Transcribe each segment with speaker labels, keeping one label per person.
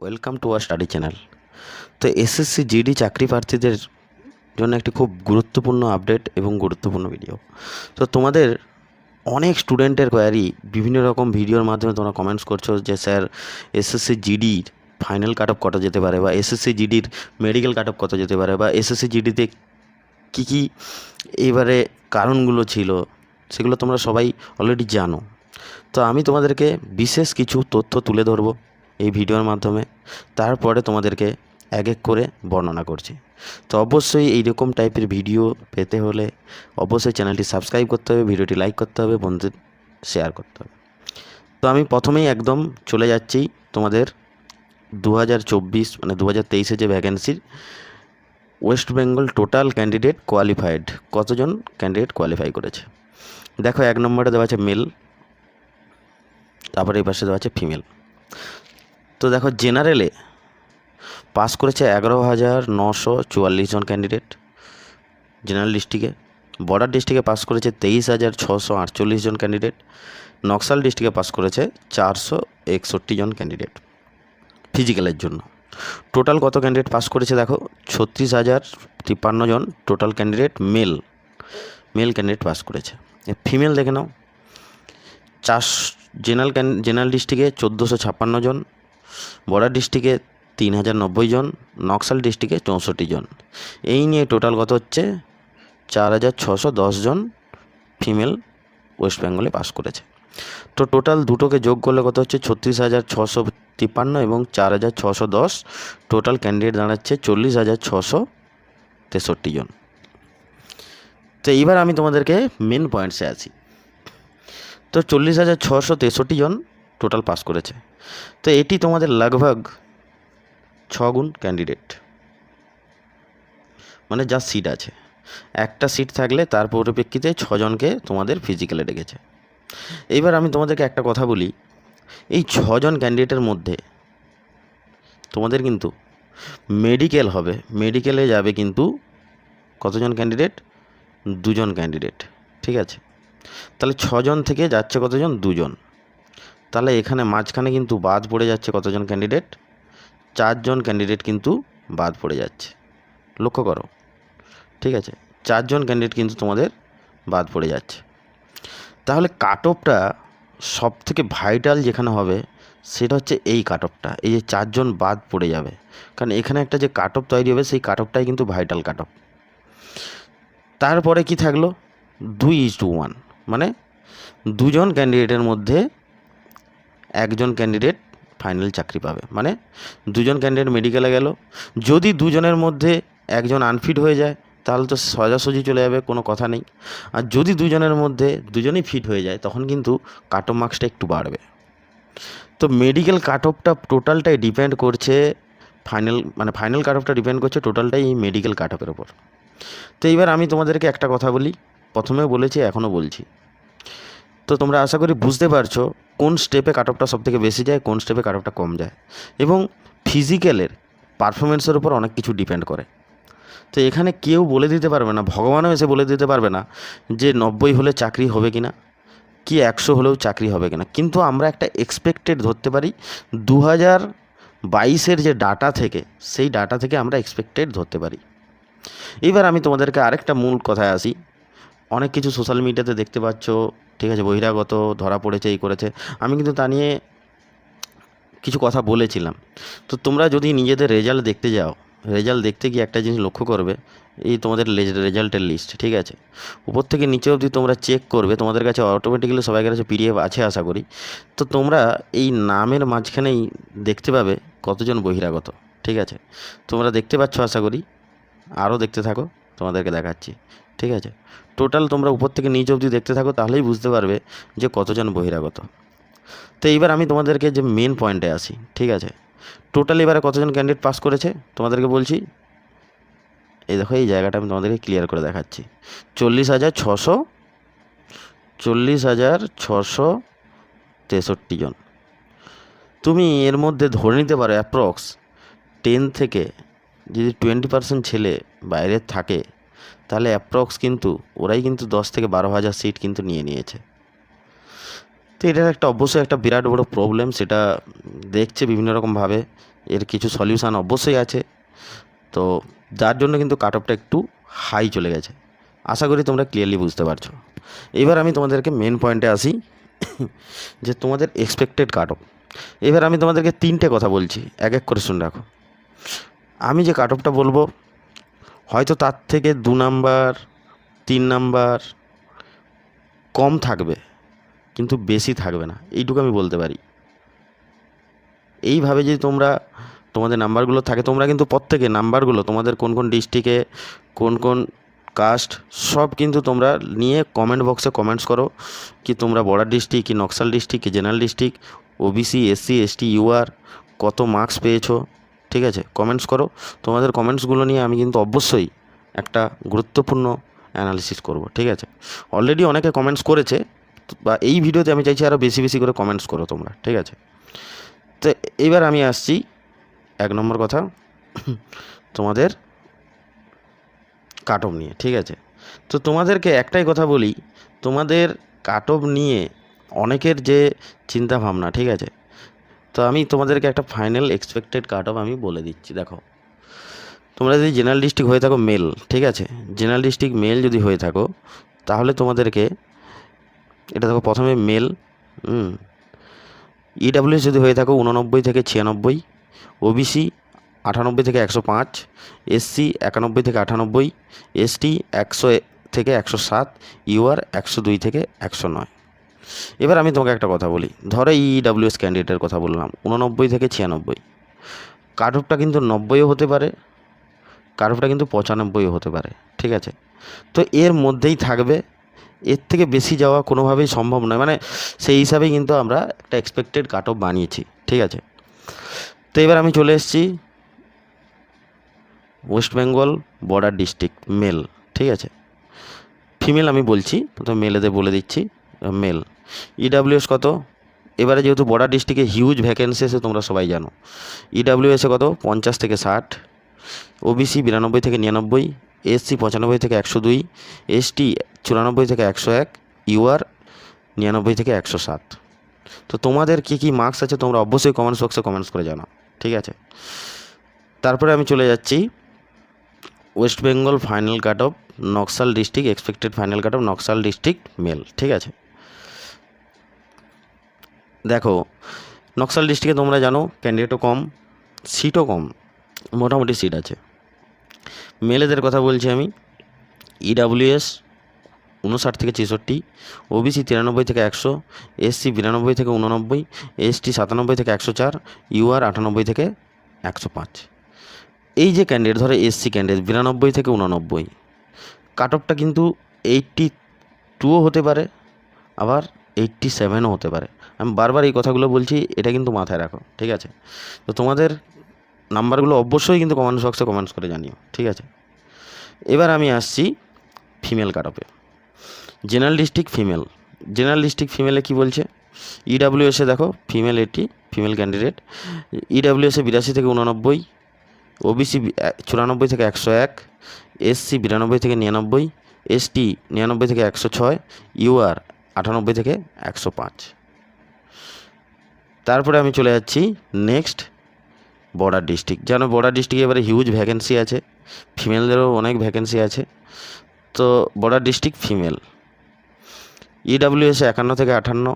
Speaker 1: Welcome to our study channel. তো SSC GD চাকরি প্রার্থীদের জন্য একটি খুব গুরুত্বপূর্ণ আপডেট এবং গুরুত্বপূর্ণ ভিডিও। তো তোমাদের অনেক স্টুডেন্টের কোয়ারি বিভিন্ন রকম ভিডিওর মাধ্যমে তোমরা কমেন্টস করছো যে স্যার এসএসসি জিডির ফাইনাল কাট অফ কত যেতে পারে, বা এসএসসি জিডির মেডিকেল কাট অফ কত যেতে পারে, বা এসএসসি জিডিতে কী কী এবারে কারণগুলো ছিল, সেগুলো তোমরা সবাই অলরেডি জানো। তো আমি তোমাদেরকে বিশেষ কিছু তথ্য তুলে ধরবো এই ভিডিওর মাধ্যমে, তারপরে তোমাদেরকে এক এক করে বর্ণনা করছি। তো অবশ্যই এইরকম টাইপের ভিডিও পেতে হলে অবশ্যই চ্যানেলটি সাবস্ক্রাইব করতে হবে, ভিডিওটি লাইক করতে হবে, বন্ধুদের শেয়ার করতে হবে। তো আমি প্রথমেই একদম চলে যাচ্ছি তোমাদের 2024 মানে 2023 যে ভ্যাকেন্সির west Bengal total candidate qualified, কতজন ক্যান্ডিডেট কোয়ালিফাই করেছে। দেখো, 1 নম্বরে দেওয়া আছে মেল, তারপরে এই পাশে দেওয়া আছে ফিমেল। তো দেখো, জেনারেলে পাস করেছে 11,944 জন ক্যান্ডিডেট জেনারেল ডিস্ট্রিক্টে। বর্ডার ডিস্ট্রিক্টে পাস করেছে 23,648 জন ক্যান্ডিডেট। নকশাল ডিস্ট্রিক্টে পাস করেছে 461 জন ক্যান্ডিডেট ফিজিক্যালের জন্য। টোটাল কত ক্যান্ডিডেট পাস করেছে দেখো, 36,053 জন total candidate male candidate pass করেছে। ফিমেল দেখে নাও, জেনারেল ডিস্ট্রিক্টে 1,456 জন, বর্ডার ডিস্ট্রিক্টে 3,090 জন, নকশাল ডিস্ট্রিক্টে 64 জন। এই নিয়ে টোটাল কত হচ্ছে, 4,610 জন ফিমেল ওয়েস্ট বেঙ্গলে পাস করেছে। তো টোটাল দুটোকে যোগ করলে কত হচ্ছে, 36,653 এবং 4,610, টোটাল ক্যান্ডিডেট দাঁড়াচ্ছে 40,663 জন। তো এইবার আমি তোমাদেরকে মেন পয়েন্টসে আছি। তো 40,663 জন টোটাল পাস করেছে। তো এটি তোমাদের লগভগ 6 গুণ ক্যান্ডিডেট, মানে যা সিট আছে, একটা সিট থাকলে তার পরিপ্রেক্ষিতে 6 জনকে তোমাদের ফিজিক্যালে ডেকেছে। এইবার আমি তোমাদেরকে একটা কথা বলি, এই 6 জন ক্যান্ডিডেটের মধ্যে তোমাদের কিন্তু মেডিকেল হবে, মেডিকেলে যাবে কিন্তু কতজন ক্যান্ডিডেট, 2 জন ক্যান্ডিডেট, ঠিক আছে। তাহলে 6 জন থেকে যাচ্ছে কতজন, 2 জন। তাহলে এখানে মাঝখানে কিন্তু বাদ পড়ে যাচ্ছে কতজন ক্যান্ডিডেট, 4 জন ক্যান্ডিডেট কিন্তু বাদ পড়ে যাচ্ছে, লক্ষ্য করো, ঠিক আছে। 4 জন ক্যান্ডিডেট কিন্তু তোমাদের বাদ পড়ে যাচ্ছে। তাহলে কাট অফটা সব থেকে ভাইটাল যেখানে হবে সেটা হচ্ছে এই কাট অফটা, এই যে 4 জন বাদ পড়ে যাবে, কারণ এখানে একটা যে কাট অফ তৈরি হবে সেই কাট অফটাই কিন্তু ভাইটাল কাট অফ। তারপরে কি থাকলো, 2:1, মানে 2 জন ক্যান্ডিডেটের মধ্যে 1 জন ক্যান্ডিডেট ফাইনাল চাকরি পাবে, মানে 2 জন ক্যান্ডিডেট মেডিকেলে গেল, যদি 2 জনের মধ্যে 1 জন আনফিট হয়ে যায় তাহলে তো সোজাসুজি চলে যাবে, কোনো কথা নেই। আর যদি 2 জনের মধ্যে 2 জনই ফিট হয়ে যায় তখন কিন্তু কাট অফ মার্কসটা একটু বাড়বে। তো মেডিকেল কাট অফটা টোটালটাই ডিপেন্ড করছে ফাইনাল কাট অফটা ডিপেন্ড করছে টোটালটাই এই মেডিকেল কাট অফের ওপর। তো এইবার আমি তোমাদেরকে একটা কথা বলি, প্রথমেও বলেছি এখনও বলছি। তো তোমরা আশা করি বুঝতে পারছো কোন স্টেপে কাট অফটা সবথেকে বেশি যায়, কোন স্টেপে কাট অফটা কম যায়, এবং ফিজিক্যালের পারফরমেন্সের উপর অনেক কিছু ডিপেন্ড করে। তো এখানে কেউ বলে দিতে পারবে না, ভগবানও এসে বলে দিতে পারবে না যে 90 হলে চাকরি হবে কি না, কি 100 হলেও চাকরি হবে কিনা। কিন্তু আমরা একটা এক্সপেক্টেড ধরতে পারি, 2022-এর যে ডাটা থেকে, সেই ডাটা থেকে আমরা এক্সপেক্টেড ধরতে পারি। এবার আমি তোমাদেরকে আরেকটা মূল কথায় আসি। অনেক কিছু সোশ্যাল মিডিয়াতে দেখতে পাচ্ছ, ঠিক আছে, বহিরাগত ধরা পড়েছে, এই করেছে, আমি কিন্তু তা নিয়ে কিছু কথা বলেছিলাম। তো তোমরা যদি নিজেদের রেজাল্ট দেখতে যাও, রেজাল্ট দেখতে গিয়ে একটা জিনিস লক্ষ্য করবে, এই তোমাদের রেজাল্টের লিস্ট, ঠিক আছে, উপর থেকে নিচে অবধি তোমরা চেক করবে, তোমাদের কাছে অটোমেটিক্যালি সবাইকার কাছে পিডিএফ আছে আশা করি। তো তোমরা এই নামের মাঝখানেই দেখতে পাবে কতজন বহিরাগত, ঠিক আছে, তোমরা দেখতে পাচ্ছ আশা করি, আরও দেখতে থাকো, তোমাদেরকে দেখাচ্ছি, ঠিক আছে। টোটাল তোমরা উপর থেকে নিচ অবধি দেখতে থাকো, তাহলেই বুঝতে পারবে যে কতজন বহিরাগত। তো এইবার আমি তোমাদেরকে যে মেন পয়েন্টে আসি, ঠিক আছে। টোটাল এবারে কতজন ক্যান্ডিডেট পাস করেছে তোমাদেরকে বলছি, এই দেখো এই জায়গাটা আমি তোমাদেরকে ক্লিয়ার করে দেখাচ্ছি। 40,663 জন। তুমি এর মধ্যে ধরে নিতে পারো অ্যাপ্রক্স 10 থেকে যদি 20% ছেলে বাইরে থাকে, তাহলে অ্যাপ্রক্স কিন্তু ওরাই কিন্তু 10 থেকে 12 হাজার সিট কিন্তু নিয়েছে। তো এটা একটা অবশ্যই একটা বিরাট বড় প্রবলেম, সেটা দেখছে বিভিন্ন রকমভাবে, এর কিছু সলিউশান অবশ্যই আছে। তো যার জন্য কিন্তু কাট অফটা একটু হাই চলে গেছে। আশা করি তোমরা ক্লিয়ারলি বুঝতে পারছো। এবার আমি তোমাদেরকে মেন পয়েন্টে আসি, যে তোমাদের এক্সপেক্টেড কাট অফ। এবার আমি তোমাদেরকে 3টে কথা বলছি, এক এক করে শুনে রাখো। আমি যে কাট অফটা বলবো হয়তো তার থেকে 2 নাম্বার 3 নাম্বার কম থাকবে, কিন্তু বেশি থাকবে না, এইটুকু আমি বলতে পারি। এইভাবে যদি তোমরা তোমাদের নাম্বারগুলো থাকে, তোমরা কিন্তু প্রত্যেকে নাম্বারগুলো তোমাদের কোন কোন ডিস্ট্রিক্টে কোন কোন কাস্ট সব কিন্তু তোমরা নিয়ে কমেন্ট বক্সে কমেন্টস করো, কি তোমরা বর্ডার ডিস্ট্রিক্ট, কি নকশাল ডিস্ট্রিক্ট, কি general district, OBC, SC, ST, UR, কত মার্কস পেয়েছো, ঠিক আছে, কমেন্টস করো। তোমাদের কমেন্টসগুলো নিয়ে আমি কিন্তু অবশ্যই একটা গুরুত্বপূর্ণ অ্যানালিসিস করব, ঠিক আছে। অলরেডি অনেকে কমেন্টস করেছে, বা এই ভিডিওতে আমি চাইছি আরও বেশি বেশি করে কমেন্টস করো তোমরা, ঠিক আছে। তো এবার আমি আসছি 1 নম্বর কথা, তোমাদের কাট অফ নিয়ে, ঠিক আছে। তো তোমাদেরকে একটাই কথা বলি, তোমাদের কাট অফ নিয়ে অনেকের যে চিন্তা ভাবনা, ঠিক আছে। তো আমি তোমাদেরকে একটা ফাইনাল এক্সপেক্টেড কাট অফ আমি বলে দিচ্ছি। দেখো, তোমরা যদি জেনারেল ডিস্ট্রিক্ট হয়ে থাকো মেল, ঠিক আছে, জেনারেল ডিস্ট্রিক্ট মেল যদি হয়ে থাকো, তাহলে তোমাদেরকে এটা দেখো, প্রথমে মেল, ইডাব্লিউএস যদি হয়ে থাকো 89 থেকে 96, ওবিসি 98 থেকে 105, এসসি 91 থেকে 98, এসটি 100 থেকে 107, ইউআর 102 থেকে 109। এবার আমি তোমাকে একটা কথা বলি, ধরো ইডাব্লিউএস ক্যান্ডিডেটের কথা বললাম 89 থেকে 96, কাট অফটা কিন্তু 90ও হতে পারে, কাট অফটা কিন্তু 95ও হতে পারে, ঠিক আছে। তো এর মধ্যেই থাকবে, এর থেকে বেশি যাওয়া কোনোভাবেই সম্ভব নয়, মানে সেই হিসাবেই কিন্তু আমরা একটা এক্সপেক্টেড কাট অফ বানিয়েছি, ঠিক আছে। তো এবার আমি চলে এসেছি West Bengal border district mail, ঠিক আছে। ফিমেল আমি বলছি, তো মেলেদের বলে দিচ্ছি, মেল ইডাব্লিউএস কত। এবারে যেহেতু বর্ডার ডিস্ট্রিক্টে হিউজ ভ্যাকেন্সি আছে তোমরা সবাই জানো, ইডাব্লিউএসে কত 50 থেকে 60, ওবিসি 92 থেকে 99, এসসি 95 থেকে 102, এসটি 94 থেকে 101, ইউআর 99 থেকে 107। তো তোমাদের কী কী মার্কস আছে তোমরা অবশ্যই কমেন্টস বক্সে কমেন্টস করে জানাও, ঠিক আছে। তারপরে আমি চলে যাচ্ছি West Bengal final cut of Naxal district, expected final cut of Naxal district mail, ঠিক আছে। দেখো, নকশাল ডিস্ট্রিক্টে তোমরা জানো ক্যান্ডিডেটও কম, সিটও কম, মোটামুটি সিট আছে। মেলেদের কথা বলছি আমি, ইডাব্লিউএস 59 থেকে 63, ওবিসি 93 থেকে 100, এসসি 92 থেকে 89, এসটি 97 থেকে 104, ইউআর 98 থেকে 105। এই যে ক্যান্ডিডেট, ধরো এসসি ক্যান্ডিডেট 92 থেকে 89, কাট অফটা কিন্তু 82ও হতে পারে, আবার 87ও হতে পারে। আমি বারবার এই কথাগুলো বলছি, এটা কিন্তু মাথায় রাখো, ঠিক আছে। তো তোমাদের নাম্বারগুলো অবশ্যই কিন্তু কমেন্টস বক্সে কমেন্টস করে জানিও, ঠিক আছে। এবার আমি আসছি ফিমেল কাট অফে, general district female. General district ফিমেলে কী বলছে, ইডাব্লিউএসে দেখো ফিমেল 80, ফিমেল ক্যান্ডিডেট, ইডাব্লিউএসে 82 থেকে 89, ওবিসি 94 থেকে 101, এসসি 92 থেকে 99, এসটি 99 থেকে 106, ইউআর 98 থেকে 105। তারপরে আমি চলে যাচ্ছি নেক্সট বর্ডার ডিস্ট্রিক্ট। যেন বর্ডার ডিস্ট্রিক্টে এবারে হিউজ ভ্যাকেন্সি আছে, ফিমেলদেরও অনেক ভ্যাকেন্সি আছে। তো বর্ডার ডিস্ট্রিক্ট ফিমেল, ইডাব্লিউএসে 51 থেকে 58,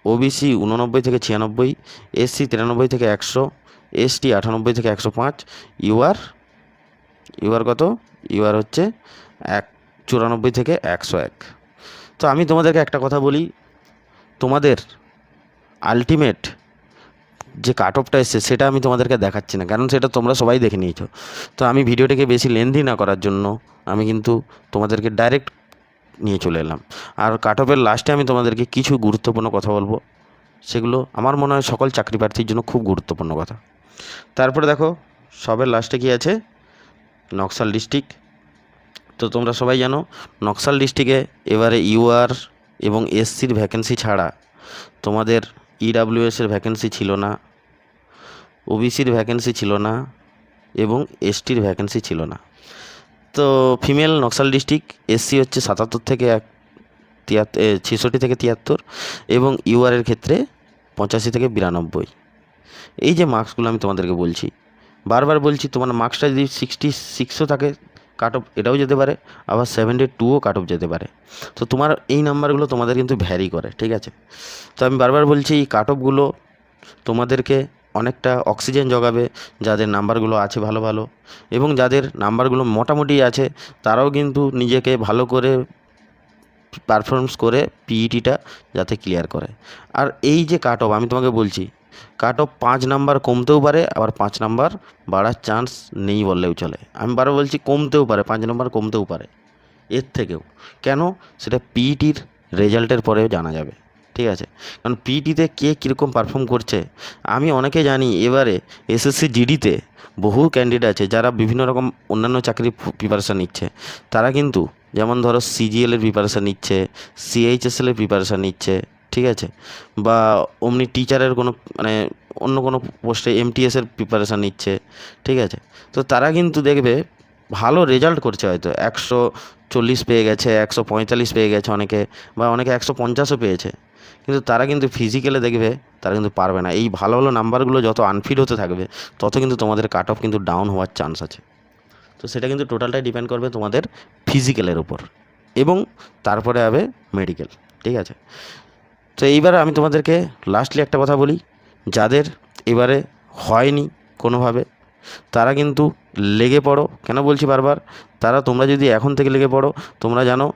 Speaker 1: ওবিসি 89 থেকে 96, এসসি 93 থেকে 100, এসটি 98 থেকে 105, ইউআর কত, ইউআর হচ্ছে 94 থেকে 101। তো আমি তোমাদেরকে একটা কথা বলি, তোমাদের আলটিমেট যে কাট অফটা এসছে সেটা আমি তোমাদেরকে দেখাচ্ছি না, কারণ সেটা তোমরা সবাই দেখে নিয়েছো। তো আমি ভিডিওটাকে বেশি লেন্দি না করার জন্য আমি কিন্তু তোমাদেরকে ডাইরেক্ট নিয়ে চলে এলাম। আর কাট অফের লাস্টে আমি তোমাদেরকে কিছু গুরুত্বপূর্ণ কথা বলবো, সেগুলো আমার মনে হয় সকল চাকরি প্রার্থীর জন্য খুব গুরুত্বপূর্ণ কথা। তারপরে দেখো, সবের লাস্টে কি আছে, নকশাল ডিস্ট্রিক্ট। তো তোমরা সবাই জানো নকশাল ডিস্ট্রিক্টে এবারে ইউআর এবং এসসির ভ্যাকেন্সি ছাড়া তোমাদের ইডাব্লিউএসের ভ্যাকেন্সি ছিল না, ওবিসির ভ্যাকেন্সি ছিল না, এবং এসটির ভ্যাকেন্সি ছিল না। তো ফিমেল নকশাল ডিস্ট্রিক্ট এসসি হচ্ছে 77 থেকে ছেষট্টি থেকে 73 এবং ইউআরের ক্ষেত্রে 85 থেকে 92। এই যে মার্কসগুলো আমি তোমাদেরকে বলছি, বারবার বলছি, তোমার মার্কসটা যদি 66ও থাকে কাট অফ এটাও যেতে পারে, আবার 72ও কাট অফ যেতে পারে। তো তোমার এই নাম্বারগুলো তোমাদের কিন্তু ভ্যারি করে, ঠিক আছে। তো আমি বারবার বলছি এই কাট অফগুলো তোমাদেরকে অনেকটা অক্সিজেন জোগাবে যাদের নাম্বারগুলো আছে ভালো ভালো, এবং যাদের নাম্বারগুলো মোটামুটি আছে তারাও কিন্তু নিজেকে ভালো করে পারফরমেন্স করে পিইটিটা যাতে ক্লিয়ার করে। আর এই যে কাট অফ আমি তোমাকে বলছি, কাট অফ 5 নাম্বার কমতেও পারে, আবার 5 নাম্বার বাড়ার চান্স নেই বললেও চলে। আমি বারবার বলছি কমতেও পারে, 5 নাম্বার কমতেও পারে এর থেকেও। কেন? সেটা পিইটির রেজাল্টের পরে জানা যাবে, ঠিক আছে। কারণ পিইটিতে কে কীরকম পারফর্ম করছে আমি অনেকে জানি। এবারে এসএসসি জিডিতে বহু ক্যান্ডিডেট আছে যারা বিভিন্ন রকম অন্যান্য চাকরির প্রিপারেশান নিচ্ছে। তারা কিন্তু যেমন ধরো সিজিএলের প্রিপারেশান নিচ্ছে, সিএইচএসএলের প্রিপারেশান নিচ্ছে, ঠিক আছে, বা অমনি টিচারের কোনো মানে অন্য কোনো পোস্টে এমটিএসের প্রিপারেশান নিচ্ছে, ঠিক আছে। তো তারা কিন্তু দেখবে ভালো রেজাল্ট করছে, হয়তো 140 পেয়ে গেছে, 145 পেয়ে গেছে অনেকে, বা অনেকে 150ও পেয়েছে, কিন্তু তারা কিন্তু ফিজিক্যালে দেখবে তারা কিন্তু পারবে না। এই ভালো ভালো নাম্বারগুলো যত আনফিট হতে থাকবে তত কিন্তু তোমাদের কাট অফ কিন্তু ডাউন হওয়ার চান্স আছে। তো সেটা কিন্তু টোটালটাই ডিপেন্ড করবে তোমাদের ফিজিক্যালের উপর, এবং তারপরে হবে মেডিকেল, ঠিক আছে। তো এইবার আমি তোমাদেরকে লাস্টলি একটা কথা বলি, যাদের এবারে হয়নি কোনোভাবে তারা কিন্তু লেগে পড়ো। কেন বলছি বারবার, তোমরা যদি এখন থেকে লেগে পড়ো, তোমরা জানো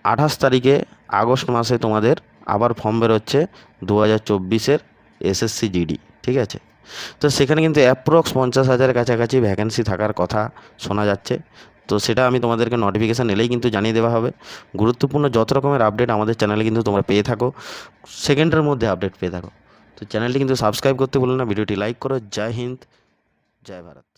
Speaker 1: 28 তারিখে আগস্ট মাসে তোমাদের আবার ফর্ম বেরোচ্ছে 2024-এর এসএসসি জিডি, ঠিক আছে। তো সেখানে কিন্তু অ্যাপ্রক্স 50,000-এর কাছাকাছি ভ্যাকেন্সি থাকার কথা শোনা যাচ্ছে। তো সেটা আমি তোমাদেরকে নোটিফিকেশান এলেই কিন্তু জানিয়ে দেওয়া হবে। গুরুত্বপূর্ণ যত রকমের আপডেট আমাদের চ্যানেলে কিন্তু তোমরা পেয়ে থাকো, সেকেন্ডের মধ্যে আপডেট পেয়ে থাকো। তো চ্যানেলটি কিন্তু সাবস্ক্রাইব করতে ভুলো না, ভিডিওটি লাইক করো। জয় হিন্দ, জয় ভারত।